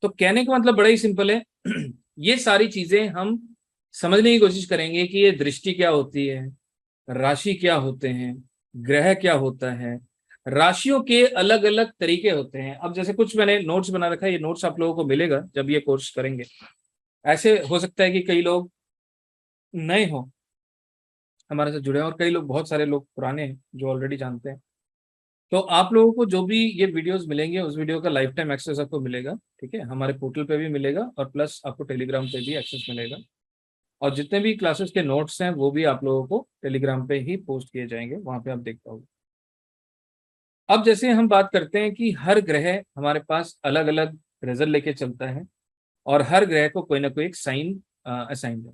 तो कहने का मतलब बड़ा ही सिंपल है। ये सारी चीजें हम समझने की कोशिश करेंगे कि ये दृष्टि क्या होती है, राशि क्या होते हैं, ग्रह क्या होता है, राशियों के अलग अलग तरीके होते हैं। अब जैसे कुछ मैंने नोट्स बना रखा है, ये नोट्स आप लोगों को मिलेगा जब ये कोर्स करेंगे। ऐसे हो सकता है कि कई लोग नए हो हमारे साथ जुड़े हैं और कई लोग, बहुत सारे लोग पुराने हैं जो ऑलरेडी जानते हैं। तो आप लोगों को जो भी ये वीडियोस मिलेंगे उस वीडियो का लाइफ टाइम एक्सेस आपको मिलेगा। ठीक है, हमारे पोर्टल पे भी मिलेगा और प्लस आपको टेलीग्राम पे भी एक्सेस मिलेगा। और जितने भी क्लासेस के नोट्स हैं वो भी आप लोगों को टेलीग्राम पे ही पोस्ट किए जाएंगे, वहां पे आप देख पाओगे। अब जैसे हम बात करते हैं कि हर ग्रह हमारे पास अलग अलग रिजल्ट लेके चलता है और हर ग्रह को कोई ना कोई एक साइन असाइन है।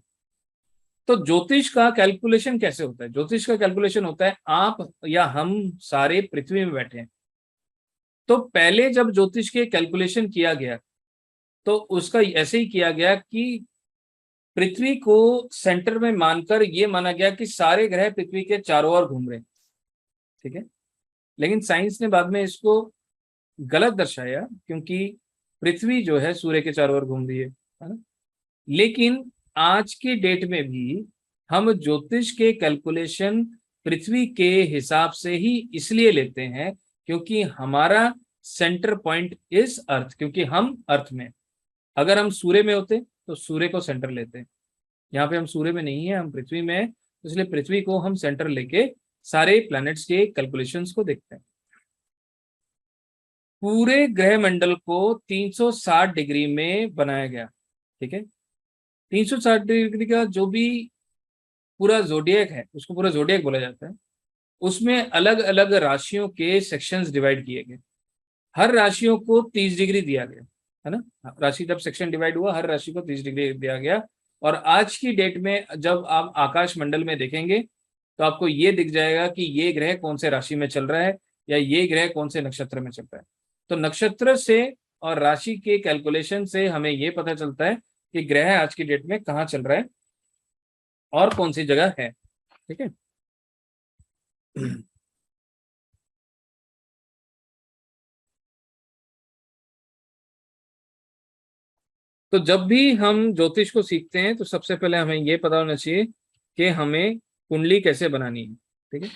तो ज्योतिष का कैलकुलेशन कैसे होता है? ज्योतिष का कैलकुलेशन होता है, आप या हम सारे पृथ्वी में बैठे हैं। तो पहले जब ज्योतिष के कैलकुलेशन किया गया तो उसका ऐसे ही किया गया कि पृथ्वी को सेंटर में मानकर ये माना गया कि सारे ग्रह पृथ्वी के चारों ओर घूम रहे हैं। ठीक है, लेकिन साइंस ने बाद में इसको गलत दर्शाया, क्योंकि पृथ्वी जो है सूर्य के चारों ओर घूम रही है ना। लेकिन आज के डेट में भी हम ज्योतिष के कैलकुलेशन पृथ्वी के हिसाब से ही इसलिए लेते हैं क्योंकि हमारा सेंटर पॉइंट इज अर्थ, क्योंकि हम अर्थ में। अगर हम सूर्य में होते तो सूर्य को सेंटर लेते हैं। यहाँ पे हम सूर्य में नहीं है, हम पृथ्वी में है, तो इसलिए पृथ्वी को हम सेंटर लेके सारे प्लैनेट्स के कैलकुलेशंस को देखते हैं। पूरे ग्रह मंडल को 360 डिग्री में बनाया गया। ठीक है, 360 डिग्री का जो भी पूरा जोडियक है उसको पूरा जोडियक बोला जाता है। उसमें अलग अलग राशियों के सेक्शंस डिवाइड किए गए। हर राशियों को 30 डिग्री दिया गया है ना। राशि जब सेक्शन डिवाइड हुआ हर राशि को 30 डिग्री दिया गया। और आज की डेट में जब आप आकाश मंडल में देखेंगे तो आपको ये दिख जाएगा कि ये ग्रह कौन से राशि में चल रहा है या ये ग्रह कौन से नक्षत्र में चल रहा है। तो नक्षत्र से और राशि के कैलकुलेशन से हमें ये पता चलता है कि ग्रह आज की डेट में कहाँ चल रहा है और कौन सी जगह है। ठीक है। तो जब भी हम ज्योतिष को सीखते हैं तो सबसे पहले हमें यह पता होना चाहिए कि हमें कुंडली कैसे बनानी है। ठीक है,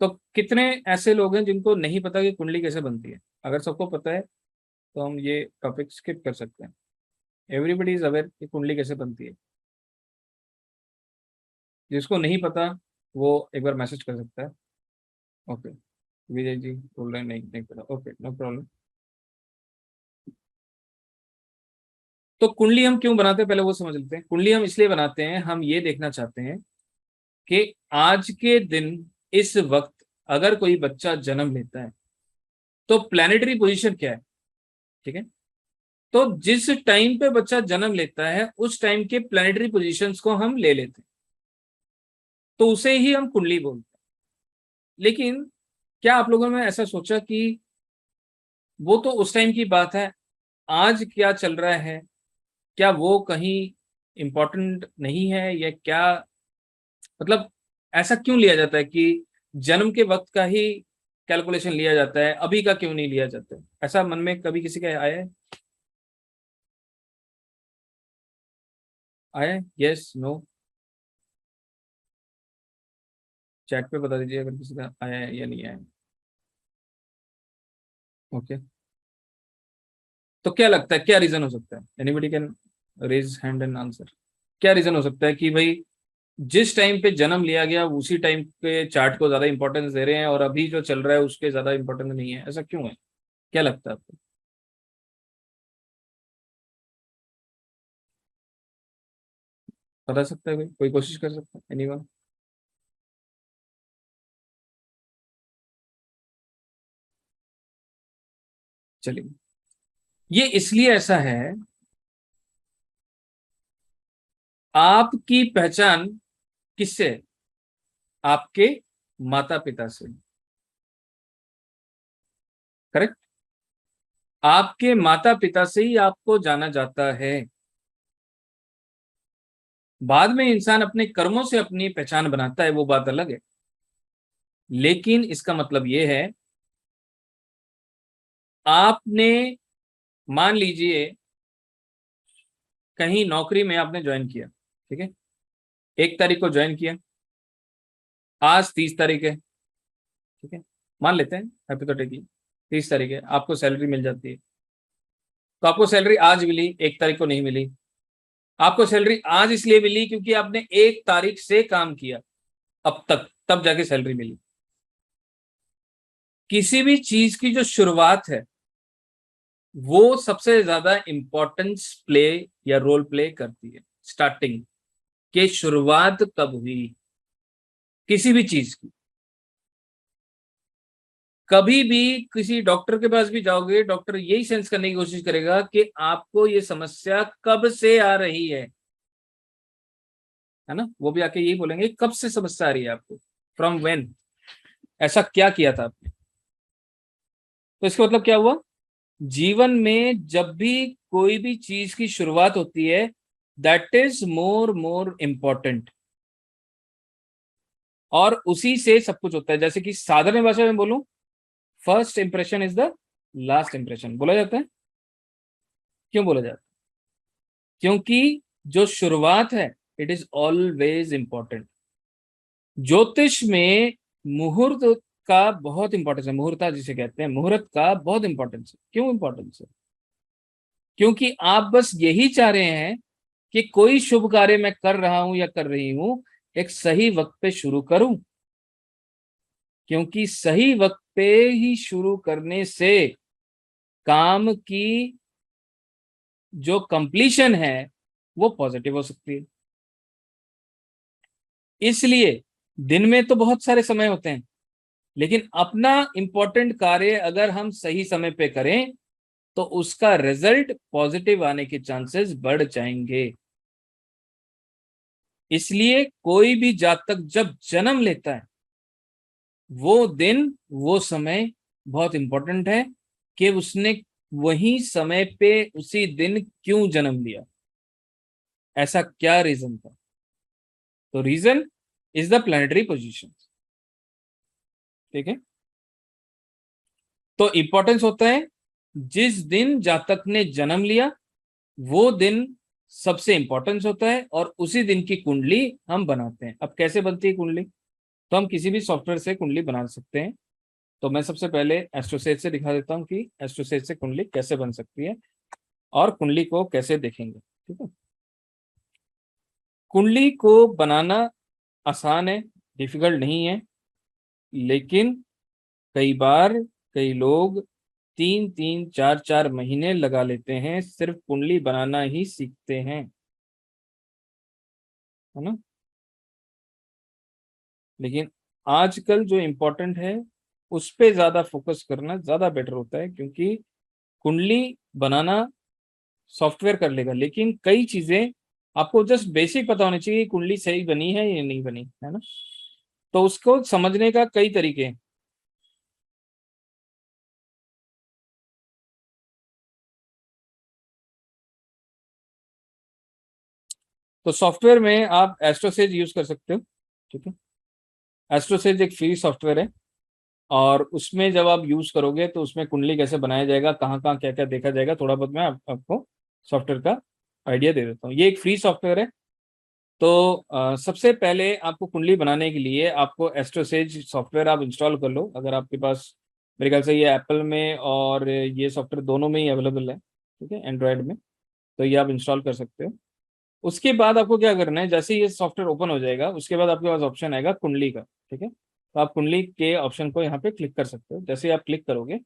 तो कितने ऐसे लोग हैं जिनको नहीं पता कि कुंडली कैसे बनती है? अगर सबको पता है तो हम ये टॉपिक स्किप कर सकते हैं। एवरीबडी इज अवेयर कि कुंडली कैसे बनती है। जिसको नहीं पता वो एक बार मैसेज कर सकता है। ओके, विजय जी बोल रहे हैं नहीं नहीं पता। Okay, no problem. तो कुंडली हम क्यों बनाते हैं पहले वो समझ लेते हैं। कुंडली हम इसलिए बनाते हैं, हम ये देखना चाहते हैं कि आज के दिन इस वक्त अगर कोई बच्चा जन्म लेता है तो प्लैनेटरी पोजीशन क्या है। ठीक है, तो जिस टाइम पे बच्चा जन्म लेता है उस टाइम के प्लैनेटरी पोजीशंस को हम ले लेते हैं, तो उसे ही हम कुंडली बोलते हैं। लेकिन क्या आप लोगों ने ऐसा सोचा कि वो तो उस टाइम की बात है, आज क्या चल रहा है, क्या वो कहीं इंपॉर्टेंट नहीं है या क्या? मतलब ऐसा क्यों लिया जाता है कि जन्म के वक्त का ही कैलकुलेशन लिया जाता है, अभी का क्यों नहीं लिया जाता है? ऐसा मन में कभी किसी का आया है? आया? Yes, no? चैट पे बता दीजिए अगर किसी का आया है या नहीं आया। ओके, तो क्या लगता है क्या रीजन हो सकता है? Anybody can raise hand and answer. क्या रीजन हो सकता है कि भाई जिस टाइम पे जन्म लिया गया उसी टाइम पे चार्ट को ज्यादा इंपॉर्टेंस दे रहे हैं और अभी जो चल रहा है उसके ज्यादा इंपॉर्टेंस नहीं है? ऐसा क्यों है? क्या लगता है आपको? बता सकता है कोई कोशिश कर सकता है? एनीवन? चलिए, ये इसलिए ऐसा है, आपकी पहचान किससे है? आपके माता पिता से। करेक्ट, आपके माता पिता से ही आपको जाना जाता है। बाद में इंसान अपने कर्मों से अपनी पहचान बनाता है, वो बात अलग है। लेकिन इसका मतलब ये है आपने मान लीजिए कहीं नौकरी में आपने ज्वाइन किया, ठीक है, 1 तारीख को ज्वाइन किया, आज 30 तारीख है, ठीक है, मान लेते हैं हाइपोथेटिकली 30 तारीख है, आपको सैलरी मिल जाती है। तो आपको सैलरी आज मिली, 1 तारीख को नहीं मिली। आपको सैलरी आज इसलिए मिली क्योंकि आपने 1 तारीख से काम किया अब तक, तब जाके सैलरी मिली। किसी भी चीज की जो शुरुआत है वो सबसे ज्यादा इंपॉर्टेंस प्ले या रोल प्ले करती है। स्टार्टिंग के शुरुआत कब हुई किसी भी चीज की। कभी भी किसी डॉक्टर के पास भी जाओगे, डॉक्टर यही सेंस करने की कोशिश करेगा कि आपको ये समस्या कब से आ रही है ना। वो भी आके यही बोलेंगे कब से समस्या आ रही है आपको, फ्रॉम व्हेन, ऐसा क्या किया था आपने। तो इसका मतलब क्या हुआ, जीवन में जब भी कोई भी चीज की शुरुआत होती है दैट इज मोर इंपॉर्टेंट, और उसी से सब कुछ होता है। जैसे कि साधारण भाषा में बोलूं, first impression is the last impression बोला जाता है। क्यों बोला जाता है? क्योंकि जो शुरुआत है इट इज ऑलवेज इंपॉर्टेंट। ज्योतिष में मुहूर्त का बहुत इंपॉर्टेंस है, मुहूर्ता जिसे कहते हैं, मुहूर्त का बहुत इंपॉर्टेंस है। क्यों इंपॉर्टेंस है? क्योंकि आप बस यही चाह रहे हैं कि कोई शुभ कार्य मैं कर रहा हूं या कर रही हूं एक सही वक्त पे शुरू करूं, क्योंकि सही वक्त पे ही शुरू करने से काम की जो कंप्लीशन है वो पॉजिटिव हो सकती है। इसलिए दिन में तो बहुत सारे समय होते हैं, लेकिन अपना इंपॉर्टेंट कार्य अगर हम सही समय पे करें तो उसका रिजल्ट पॉजिटिव आने के चांसेस बढ़ जाएंगे। इसलिए कोई भी जातक जब जन्म लेता है वो दिन वो समय बहुत इंपॉर्टेंट है कि उसने वही समय पे उसी दिन क्यों जन्म लिया, ऐसा क्या रीजन था। तो reason is the planetary position, ठीक है। तो इंपॉर्टेंस होता है जिस दिन जातक ने जन्म लिया वो दिन सबसे इंपॉर्टेंस होता है, और उसी दिन की कुंडली हम बनाते हैं। अब कैसे बनती है कुंडली, तो हम किसी भी सॉफ्टवेयर से कुंडली बना सकते हैं। तो मैं सबसे पहले एस्ट्रोसेज से दिखा देता हूँ कि एस्ट्रोसेज से कुंडली कैसे बन सकती है और कुंडली को कैसे देखेंगे, ठीक है। कुंडली को बनाना आसान है, डिफिकल्ट नहीं है, लेकिन कई बार कई लोग 3-3 4-4 महीने लगा लेते हैं सिर्फ कुंडली बनाना ही सीखते हैं, है ना। लेकिन आजकल जो इम्पोर्टेंट है उस पे ज्यादा फोकस करना ज्यादा बेटर होता है, क्योंकि कुंडली बनाना सॉफ्टवेयर कर लेगा, लेकिन कई चीजें आपको जस्ट बेसिक पता होनी चाहिए कि कुंडली सही बनी है या नहीं बनी, है ना। तो उसको समझने का कई तरीके हैं। तो सॉफ्टवेयर में आप एस्ट्रोसेज यूज कर सकते हो, ठीक है। एस्ट्रोसेज एक फ्री सॉफ्टवेयर है, और उसमें जब आप यूज करोगे तो उसमें कुंडली कैसे बनाया जाएगा, कहाँ कहाँ क्या क्या देखा जाएगा, थोड़ा बहुत मैं आपको सॉफ्टवेयर का आइडिया दे देता हूँ। ये एक फ्री सॉफ्टवेयर है। तो सबसे पहले आपको कुंडली बनाने के लिए आपको एस्ट्रोसेज सॉफ्टवेयर आप इंस्टॉल कर लो, अगर आपके पास, मेरे ख्याल से ये एप्पल में और ये सॉफ्टवेयर दोनों में ही अवेलेबल है, ठीक है, एंड्रॉयड में। तो ये आप इंस्टॉल कर सकते हो। उसके बाद आपको क्या करना है, जैसे ही ये सॉफ्टवेयर ओपन हो जाएगा उसके बाद आपके पास ऑप्शन आएगा कुंडली का, ठीक है। तो आप कुंडली के ऑप्शन को यहाँ पे क्लिक कर सकते हो। जैसे ही आप क्लिक करोगे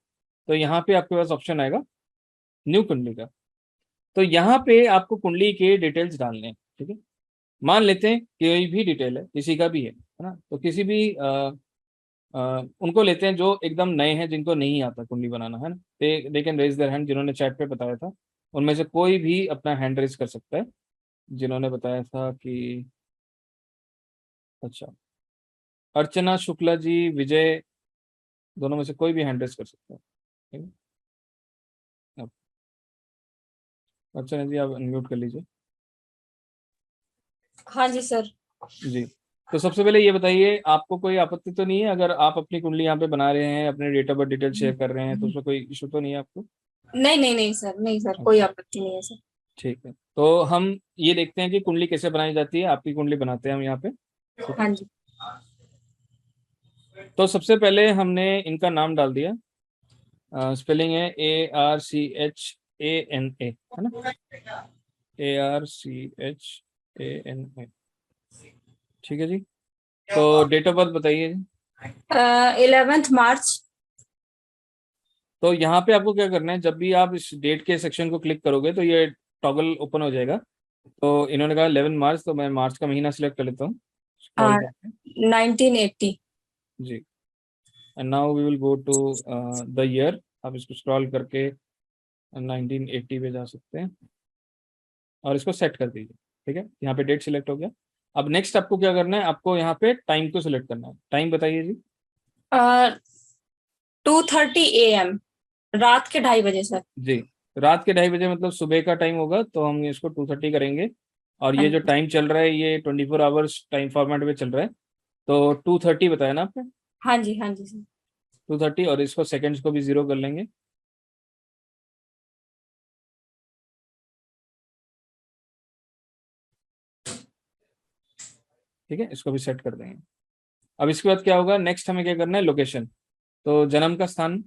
तो यहाँ पे आपके पास ऑप्शन आएगा न्यू कुंडली का। तो यहाँ पे आपको कुंडली के डिटेल्स डालने हैं, ठीक है। मान लेते हैं कोई भी डिटेल है, किसी का भी है ना, तो किसी भी उनको लेते हैं जो एकदम नए हैं, जिनको नहीं आता कुंडली बनाना, है ना। They can raise their hand, जिन्होंने चैट पे बताया था उनमें से कोई भी अपना हैंड रेज कर सकता है, जिन्होंने बताया था कि, अच्छा, अर्चना शुक्ला जी, विजय, दोनों में से कोई भी हैंड रेज कर सकता है, ठीक है। अब अर्चना जी आप अनम्यूट कर लीजिए। हाँ जी सर। जी। तो सबसे पहले ये बताइए, आपको कोई आपत्ति तो नहीं है अगर आप अपनी कुंडली यहाँ पे बना रहे हैं, अपने date of birth detail share कर रहे हैं, तो उसमें कोई इशू तो नहीं है आपको? नहीं नहीं नहीं सर, नहीं सर, कोई आपत्ति नहीं है सर। ठीक है, तो हम ये देखते हैं कि कुंडली कैसे बनाई जाती है। आपकी कुंडली बनाते हैं हम यहाँ पे। ठीक है, हाँ जी। तो सबसे पहले हमने इनका नाम डाल दिया। स्पेलिंग है ARCHANA, है ना? ARCHANA। ठीक है जी, तो डेट ऑफ बर्थ बताइए जी। 11th मार्च। तो यहाँ पे आपको क्या करना है, जब भी आप इस डेट के सेक्शन को क्लिक करोगे तो ये टॉगल ओपन हो जाएगा। तो इन्होंने कहा 11 मार्च, तो मैं मार्च का महीना सिलेक्ट कर लेता हूँ, स्क्रॉल करके। 1980। जी, and now we will go to the year. आप इसको स्क्रॉल करके 1980 पे जा सकते हैं और इसको सेट कर दीजिए। ठीक है, यहाँ पे डेट सिलेक्ट हो गया। अब नेक्स्ट आपको क्या करना है, आपको यहाँ पे टाइम को सिलेक्ट करना है। टाइम बताइए जी। 2:30 AM, रात के 2:30 बजे सर। जी, रात के 2:30 बजे मतलब सुबह का टाइम होगा, तो हम इसको 2:30 करेंगे। और हाँ ये जो जी। टाइम चल रहा है ये 24 आवर्स टाइम फॉर्मेट में चल रहा है। तो 2:30 बताया ना आपने? हाँ जी। हाँ जी सर। 2:30, और इसको सेकंड्स को भी 0 कर लेंगे। ठीक है, इसको भी सेट कर देंगे। अब इसके बाद क्या होगा, नेक्स्ट हमें क्या करना है, लोकेशन। तो जन्म का स्थान।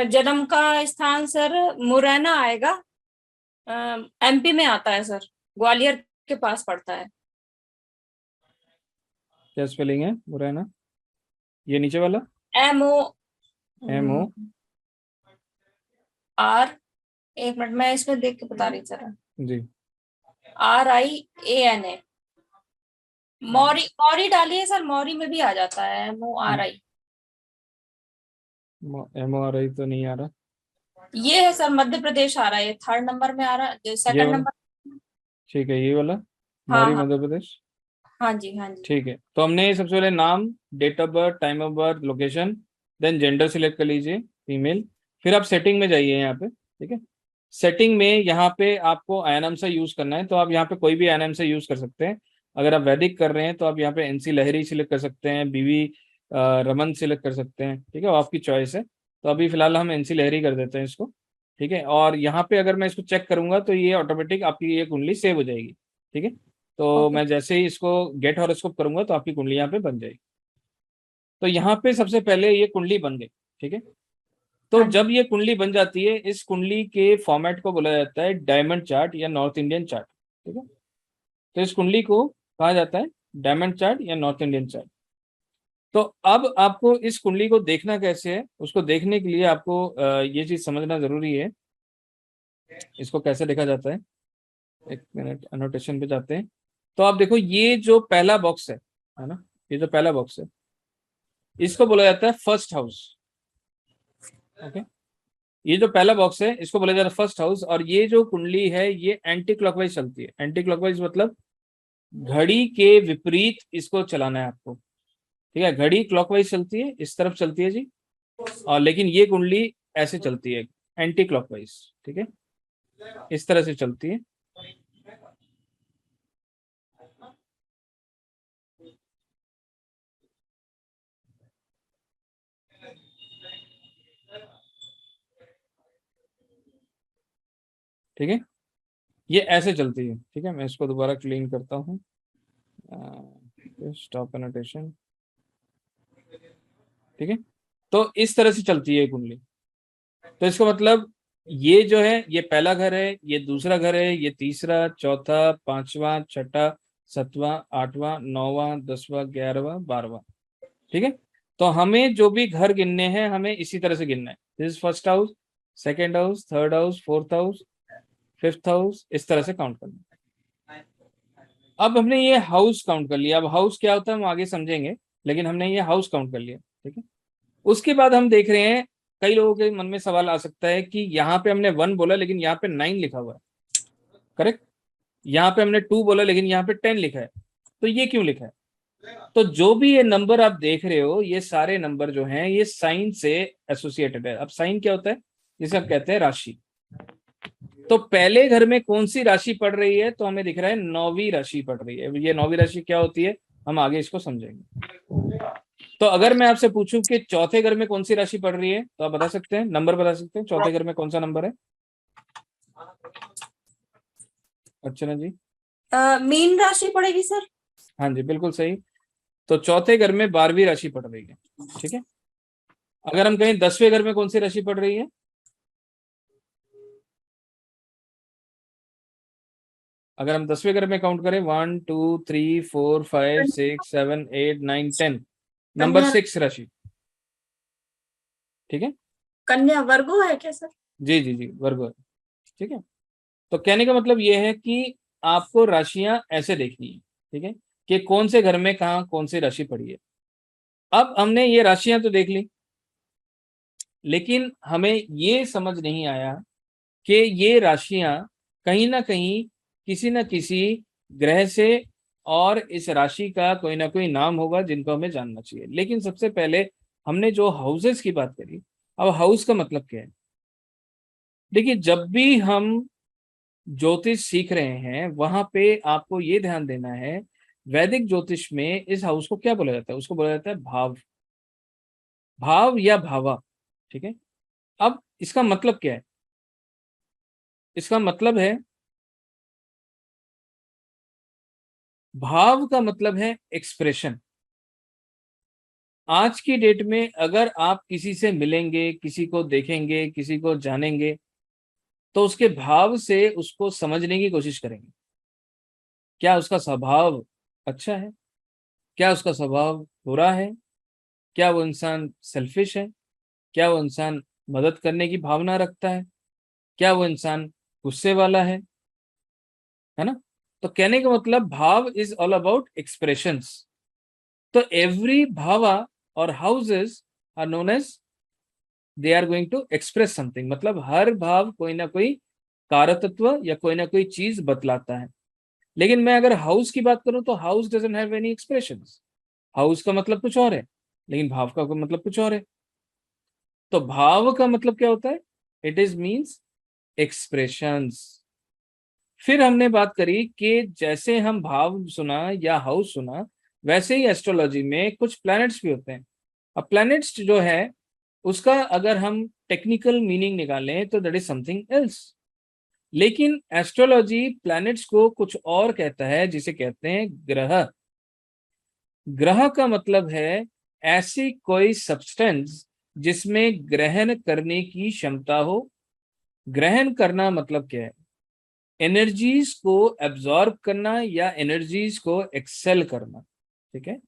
जन्म का स्थान सर मुरैना आएगा। MP में आता है सर, ग्वालियर के पास पड़ता है। क्या स्पेलिंग है मुरैना? ये नीचे वाला। MO MO। R, एक मिनट मैं इसमें देख के बता रही सर। जी। RIANA। मौरी मौरी डालिए सर, मौरी में भी आ जाता है MORI। MORI तो नहीं आ रहा। ये है सर, मध्य प्रदेश आ रहा है, ये 3rd नंबर में आ रहा है, ये सेकंड वाला। नंबर। ठीक है, ये वाला। हाँ मौरी हाँ। मध्य प्रदेश। हाँ जी। हाँ जी। ठीक है, तो हमने सबसे पहले नाम, date of birth, time of birth, location, then gender select कर लीजिए, फीमेल। फिर आप सेटिंग में जाइए यहाँ पे। ठीक है, सेटिंग में यहाँ पे आपको आयनम से यूज करना है, तो आप यहाँ पे कोई भी आयनम से यूज कर सकते हैं। अगर आप वैदिक कर रहे हैं तो आप यहाँ पे NC लहरी सिलेक्ट कर सकते हैं, BV रमन सिलेक्ट कर सकते हैं। ठीक है, वो आपकी चॉइस है। तो अभी फिलहाल हम NC लहरी कर देते हैं इसको। ठीक है, और यहाँ पे अगर मैं इसको चेक करूंगा तो ये ऑटोमेटिक आपकी ये कुंडली सेव हो जाएगी। ठीक है, तो ओके। मैं जैसे ही इसको गेट हॉरोस्कोप करूंगा तो आपकी कुंडली यहाँ पे बन जाएगी। तो यहाँ पे सबसे पहले ये कुंडली बन गई। ठीक है, तो हाँ जी। जब ये कुंडली बन जाती है, इस कुंडली के फॉर्मेट को बोला जाता है डायमंड चार्ट या नॉर्थ इंडियन चार्ट। ठीक है, तो इस कुंडली को कहा जाता है डायमंड चार्ट या नॉर्थ इंडियन चार्ट। तो अब आपको इस कुंडली को देखना कैसे है, उसको देखने के लिए आपको ये चीज समझना जरूरी है। इसको कैसे देखा जाता है, एक मिनट, अनोटेशन पे जाते हैं। तो आप देखो, ये जो पहला बॉक्स है ना, ये जो पहला बॉक्स है, इसको बोला जाता है फर्स्ट हाउस। ओके, ये जो पहला बॉक्स है इसको बोला जाता है फर्स्ट हाउस। और ये जो कुंडली है ये एंटी क्लॉकवाइज चलती है। एंटी क्लॉकवाइज मतलब घड़ी के विपरीत इसको चलाना है आपको। ठीक है, घड़ी क्लॉकवाइज चलती है, इस तरफ चलती है जी, और लेकिन ये कुंडली ऐसे चलती है, एंटी क्लॉकवाइज। ठीक है, इस तरह से चलती है। ठीक है, ये ऐसे चलती है। ठीक है, मैं इसको दोबारा क्लीन करता हूँ। Stop annotation. ठीक है, तो इस तरह से चलती है कुंडली। तो इसका मतलब ये जो है, ये पहला घर है, ये दूसरा घर है, ये तीसरा, चौथा, पांचवा, छठा, सातवां, आठवां, नौवां, 10वां, 11वां, 12वां। ठीक है, तो हमें जो भी घर गिनने हैं हमें इसी तरह से गिनना है। This is first house, second house, third house, fourth house, fifth house, इस तरह से काउंट करना है। अब हमने ये हाउस काउंट कर लिया। अब हाउस क्या होता है हम आगे समझेंगे, लेकिन हमने ये हाउस काउंट कर लिया। ठीक है, उसके बाद हम देख रहे हैं, कई लोगों के मन में सवाल आ सकता है कि यहाँ पे हमने 1 बोला लेकिन यहाँ पे 9 लिखा हुआ है। करेक्ट, यहाँ पे हमने 2 बोला लेकिन यहाँ पे 10 लिखा है। तो ये क्यों लिखा है? तो जो भी ये नंबर आप देख रहे हो, ये सारे नंबर जो हैं ये साइन से एसोसिएटेड है। अब साइन क्या होता है, जिसे आप कहते हैं राशि। तो पहले घर में कौन सी राशि पड़ रही है, तो हमें दिख रहा है 9वीं राशि पड़ रही है। ये 9वीं राशि क्या होती है, हम आगे इसको समझेंगे। तो अगर मैं आपसे पूछूं कि चौथे घर में कौन सी राशि पड़ रही है, तो आप बता सकते हैं, नंबर बता सकते हैं, चौथे घर में कौन सा नंबर है? अर्चना जी। मीन राशि पड़ेगी सर। हाँ जी, बिल्कुल सही। तो चौथे घर में 12वीं राशि पड़ रही है। ठीक है। अगर हम कहें 10वें घर में कौन सी राशि पड़ रही है? अगर हम 10वें घर में काउंट करें, 1 2 3 4 5 6 7 8 9 10, नंबर कन्या। 6 राशि। ठीक है। कन्या वर्गो है क्या सर? जी जी जी, वर्गो है। ठीक है। तो कहने का मतलब ये है कि आपको राशियां ऐसे देखनी है। ठीक है, कि कौन से घर में कहा कौन सी राशि पड़ी है। अब हमने ये राशियां तो देख ली, लेकिन हमें ये समझ नहीं आया कि ये राशियां कहीं ना कहीं किसी न किसी ग्रह से, और इस राशि का कोई ना कोई नाम होगा जिनको हमें जानना चाहिए। लेकिन सबसे पहले हमने जो हाउसेस की बात करी, अब हाउस का मतलब क्या है? देखिए, जब भी हम ज्योतिष सीख रहे हैं वहां पे आपको ये ध्यान देना है, वैदिक ज्योतिष में इस हाउस को क्या बोला जाता है? उसको बोला जाता है भाव, भाव या भावा। ठीक है। अब इसका मतलब क्या है? इसका मतलब है, भाव का मतलब है एक्सप्रेशन। आज की डेट में अगर आप किसी से मिलेंगे, किसी को देखेंगे, किसी को जानेंगे, तो उसके भाव से उसको समझने की कोशिश करेंगे। क्या उसका स्वभाव अच्छा है? क्या उसका स्वभाव बुरा है? क्या वो इंसान सेल्फिश है? क्या वो इंसान मदद करने की भावना रखता है? क्या वो इंसान गुस्से वाला है ना? तो कहने का मतलब, भाव इज ऑल अबाउट एक्सप्रेशंस। तो एवरी भावा और houses are known as, they are going to express something. मतलब हर भाव कोई ना कोई कारकत्व या कोई ना कोई चीज बतलाता है। लेकिन मैं अगर हाउस की बात करूं तो house doesn't have any expressions. House का मतलब कुछ और है, लेकिन भाव का मतलब कुछ और है। तो भाव का मतलब क्या होता है? It is means expressions. फिर हमने बात करी कि जैसे हम भाव सुना या हाउस सुना, वैसे ही एस्ट्रोलॉजी में कुछ प्लैनेट्स भी होते हैं। अब प्लैनेट्स जो है, उसका अगर हम टेक्निकल मीनिंग निकालें तो दैट इज समथिंग एल्स। लेकिन एस्ट्रोलॉजी प्लैनेट्स को कुछ और कहता है, जिसे कहते हैं ग्रह। ग्रह का मतलब है ऐसी कोई सब्सटेंस जिसमें ग्रहण करने की क्षमता हो। ग्रहण करना मतलब क्या है? एनर्जीज को एब्जॉर्ब करना या एनर्जीज को एक्सेल करना। ठीक है।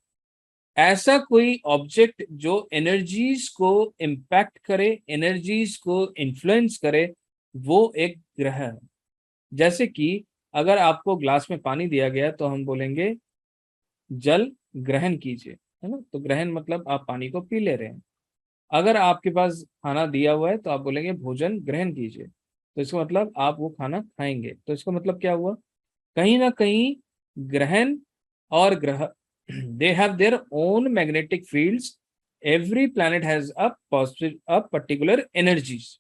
ऐसा कोई ऑब्जेक्ट जो एनर्जीज को इम्पैक्ट करे, एनर्जीज को इन्फ्लुएंस करे, वो एक ग्रह है। जैसे कि अगर आपको ग्लास में पानी दिया गया तो हम बोलेंगे जल ग्रहण कीजिए, है ना? तो ग्रहण मतलब आप पानी को पी ले रहे हैं। अगर आपके पास खाना दिया हुआ है तो आप बोलेंगे भोजन ग्रहण कीजिए, तो इसका मतलब आप वो खाना खाएंगे। तो इसका मतलब क्या हुआ? कहीं ना कहीं ग्रहण और ग्रह, they have their own magnetic fields. Every planet has a positive, a particular energies.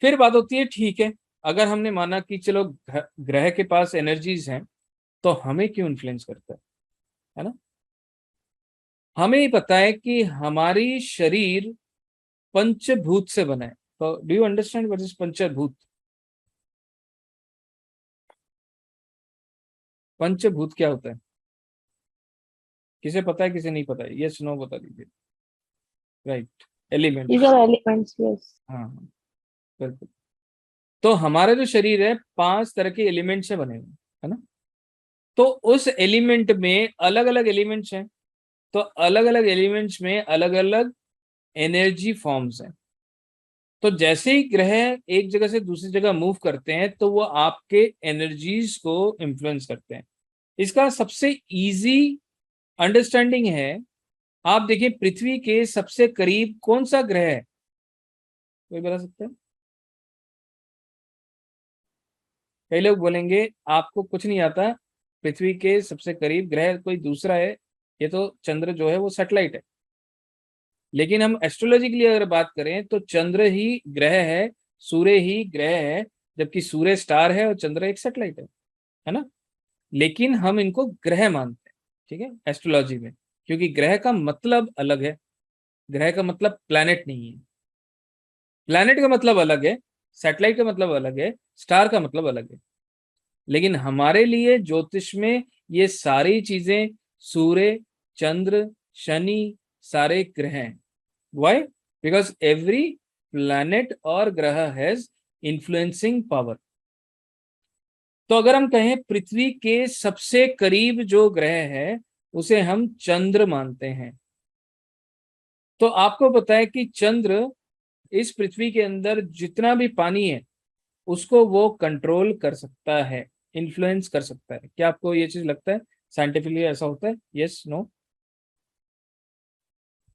फिर बात होती है, ठीक है, अगर हमने माना कि चलो ग्रह के पास एनर्जीज हैं, तो हमें क्यों इन्फ्लुएंस करता है ना? हमें ही पता है कि हमारी शरीर पंचभूत से बना है। तो do you understand what is panchbhoot? पंचभूत क्या होता है? किसे पता है, किसे नहीं पता है? यस नो बता दीजिए। Right, These elements. are elements, yes. हाँ हाँ, बिल्कुल। तो हमारा जो शरीर है 5 तरह के एलिमेंट से बने हुए हैं, है ना? तो उस एलिमेंट में अलग अलग एलिमेंट्स हैं। तो अलग अलग एलिमेंट्स में अलग अलग एनर्जी फॉर्म्स हैं। तो जैसे ही ग्रह एक जगह से दूसरी जगह मूव करते हैं, तो वो आपके एनर्जीज को इन्फ्लुएंस करते हैं। इसका सबसे इजी अंडरस्टैंडिंग है, आप देखिए पृथ्वी के सबसे करीब कौन सा ग्रह है? कोई बता सकता है? कई लोग बोलेंगे आपको कुछ नहीं आता, पृथ्वी के सबसे करीब ग्रह कोई दूसरा है, ये तो चंद्र जो है वो सैटेलाइट है। लेकिन हम एस्ट्रोलॉजी के लिए अगर बात करें तो चंद्र ही ग्रह है, सूर्य ही ग्रह है, जबकि सूर्य स्टार है और चंद्र एक सैटेलाइट है ना? लेकिन हम इनको ग्रह मानते हैं, ठीक है, एस्ट्रोलॉजी में। क्योंकि ग्रह का मतलब अलग है, ग्रह का मतलब प्लैनेट नहीं है, प्लैनेट का मतलब अलग है, सैटेलाइट का मतलब अलग है, स्टार का मतलब अलग है। लेकिन हमारे लिए ज्योतिष में ये सारी चीजें, सूर्य, चंद्र, शनि, सारे ग्रह हैं। व्हाई? बिकॉज एवरी प्लैनेट और ग्रह हैज इन्फ्लुएंसिंग पावर। तो अगर हम कहें पृथ्वी के सबसे करीब जो ग्रह है उसे हम चंद्र मानते हैं। तो आपको पता है कि चंद्र इस पृथ्वी के अंदर जितना भी पानी है उसको वो कंट्रोल कर सकता है, इन्फ्लुएंस कर सकता है। क्या आपको ये चीज लगता है साइंटिफिकली ऐसा होता है? Yes, no?